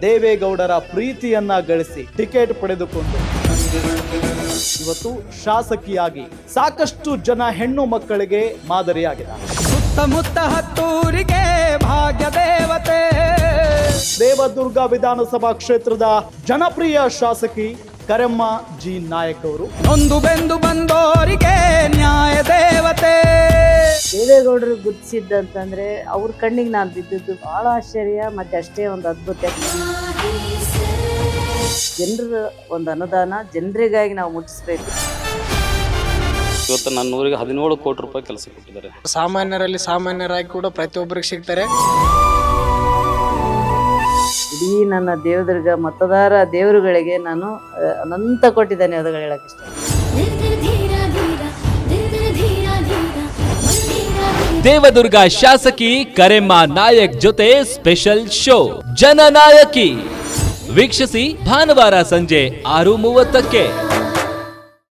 ದೇವೇಗೌಡರ ಪ್ರೀತಿಯನ್ನ ಗಳಿಸಿ ಟಿಕೆಟ್ ಪಡೆದುಕೊಂಡು ಇವತ್ತು ಶಾಸಕಿಯಾಗಿ ಸಾಕಷ್ಟು ಜನ ಹೆಣ್ಣು ಮಕ್ಕಳಿಗೆ ಮಾದರಿಯಾಗಿದ್ದಾರೆ. ಸುತ್ತಮುತ್ತ ಹತ್ತೂರಿಗೆ ಭಾಗ್ಯ ದೇವತೆ. ದೇವದುರ್ಗ ವಿಧಾನಸಭಾ ಕ್ಷೇತ್ರದ ಜನಪ್ರಿಯ ಶಾಸಕಿ ಕರೆಮ್ಮ ಜಿ ನಾಯಕ್ ಅವರು ನೊಂದು ಬೆಂದು ಬಂದೋರಿಗೆ ನ್ಯಾಯ ದೇವತೆ. ದೇವೇಗೌಡರು ಗುರುತಿಸಿದ್ದಂತಂದ್ರೆ ಅವ್ರ ಕಣ್ಣಿಗೆ ನಾನು ಬಿದ್ದದ್ದು ಬಹಳ ಆಶ್ಚರ್ಯ, ಮತ್ತೆ ಅಷ್ಟೇ ಒಂದು ಅದ್ಭುತ. ಜನರ ಒಂದು ಅನುದಾನ ಜನರಿಗಾಗಿ ನಾವು ಮುಟ್ಟಿಸ್ಬೇಕು. ಇವತ್ತು ನನ್ನ ಊರಿಗೆ 17 ಕೋಟಿ ರೂಪಾಯಿ ಕೆಲಸ ಕೊಟ್ಟಿದ್ದಾರೆ. ಸಾಮಾನ್ಯರಲ್ಲಿ ಸಾಮಾನ್ಯರಾಗಿ ಕೂಡ ಪ್ರತಿಯೊಬ್ಬರಿಗೆ ಸಿಗ್ತಾರೆ. ಇಡೀ ನನ್ನ ದೇವದುರ್ಗ ಮತದಾರ ದೇವರುಗಳಿಗೆ ನಾನು ಅನಂತ ಕೋಟಿ ಧನ್ಯವಾದಗಳು ಹೇಳಕ್ ಇಷ್ಟ. ದೇವದುರ್ಗ ಶಾಸಕಿ ಕರೆಮ್ಮ ನಾಯಕ್ ಜೊತೆ ಸ್ಪೆಷಲ್ ಶೋ ಜನನಾಯಕಿ ವೀಕ್ಷಿಸಿ ಭಾನುವಾರ ಸಂಜೆ 6:30ಕ್ಕೆ.